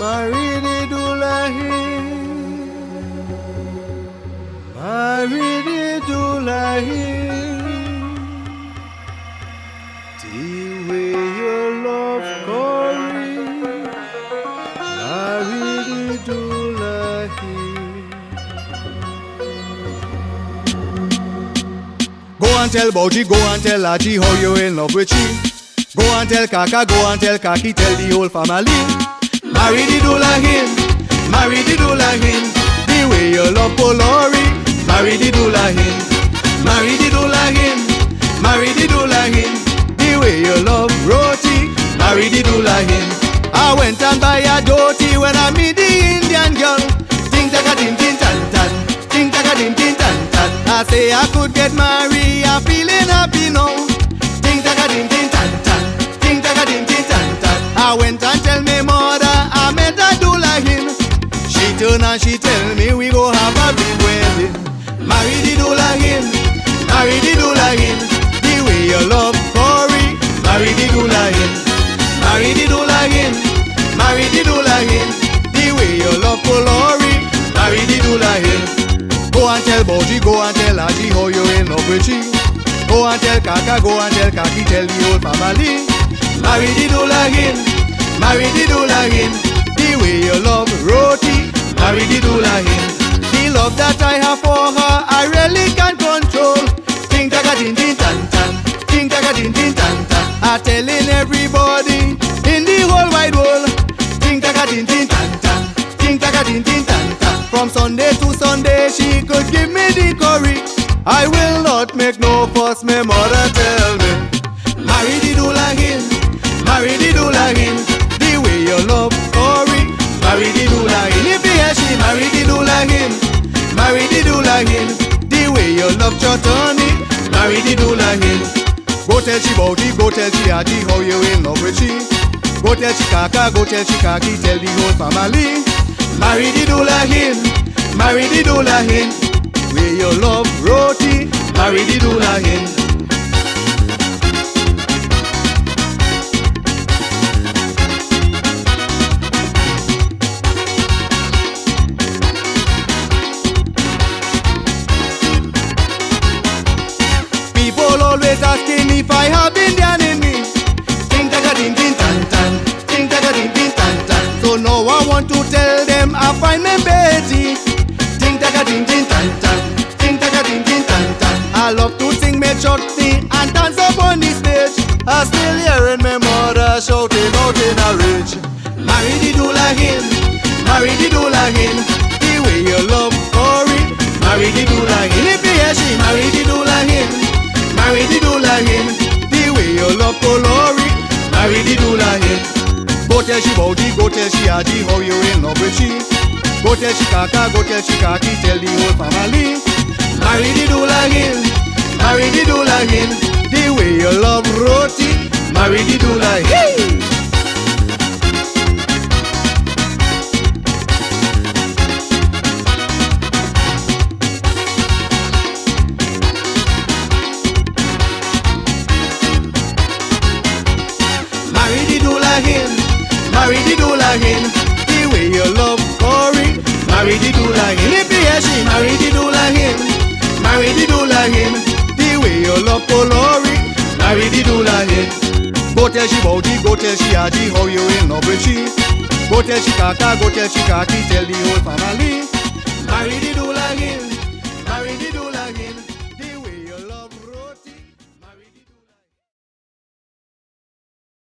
marry the Dulahin, marry the Dulahin. The way you love Corey, marry the Dulahin. Go and tell Bougie, go and tell Aji how you in love with she. Go and tell Kaka, go and tell Kaki, tell the whole family. Marry the Dulahin, marry the Dulahin. The way you love Polori, marry the Dulahin, marry the Dulahin, marry the Dulahin. The way you love Roti, marry the Dulahin. I went and buy a dhoti when I meet the Indian girl. Ting taka ting ting tan tan, ting taka ting ting tan tan. I say I could get married, I'm feeling happy now. Ting taka ting ting tan tan, ting taka ting ting tan tan. I went and tell me mother I met a Dulahin. She turn and she tell me we go have a big wedding. Marry the Dulahin, marry the Dulahin. The way you love Corey, marry the Dulahin, marry the Dulahin, marry the Dulahin. The way you love Polori, marry the Dulahin. Go and tell Bougie, go and tell Aji how you in love with she. Go and tell Kaka, go and tell Kaki, tell the whole family. Marry the Dulahin, marry the Dulahin. The way you love Roti, marry the Dulahin. The love that I have for her, I really can't control. Ting taka ting ting tan tan, ting taka ting ting tan tan. I'm telling everybody in the whole wide world. Ting taka ting ting tan tan, ting taka ting ting tan tan. From Sunday to Sunday, she could give me the curry. I will not make no fuss, my mother tell me. Marry the Dulahin, marry the Dulahin. The way you love Corey, marry the Dulahin. If he has she, marry the Dulahin, marry the Dulahin. The way you love Chutney, marry the Dulahin. Go tell she Bougie, go tell she Aji how you in love with she. Go tell she Kaka, go tell she Kaki, tell the whole family. Marry the Dulahin, marry the Dulahin. Way you love Roti, marry the Dulahin. People always asking if I have Indian in me. Ting taka ting ting tan tan, ting taka ting ting tan tan. So now I want to tell them I find me Betty. Ting taka ting ting tan tan, ting taka ting ting tan tan. I love to sing me chutney and dance up on the stage. I still hearing my mother shouting out in a rage. Marry the Dulahin, marry the Dulahin. The way you love Corey, marry the Dulahin. If he has she, marry the Dulahin, marry the Dulahin. The way you love Polori, marry the Dulahin. Go tell she Bougie, go tell she Aji how you in love with she. Go tell she Kaka, go tell she Kaki, tell the whole family. Marry the Dulahin, marry the Dulahin. The way you love Roti, marry the Dulahin. Marry the Dulahin, marry the Dulahin. The way you love Corey, marry the Dulahin. If he has she, marry the Dulahin, marry the Dulahin. The way you love Polori, marry the Dulahin. Go tell she Bougie, go tell she Aji how you in love with she. Go tell she Kaka, go tell she Kaki, tell the whole family. Marry the Dulahin, marry the Dulahin.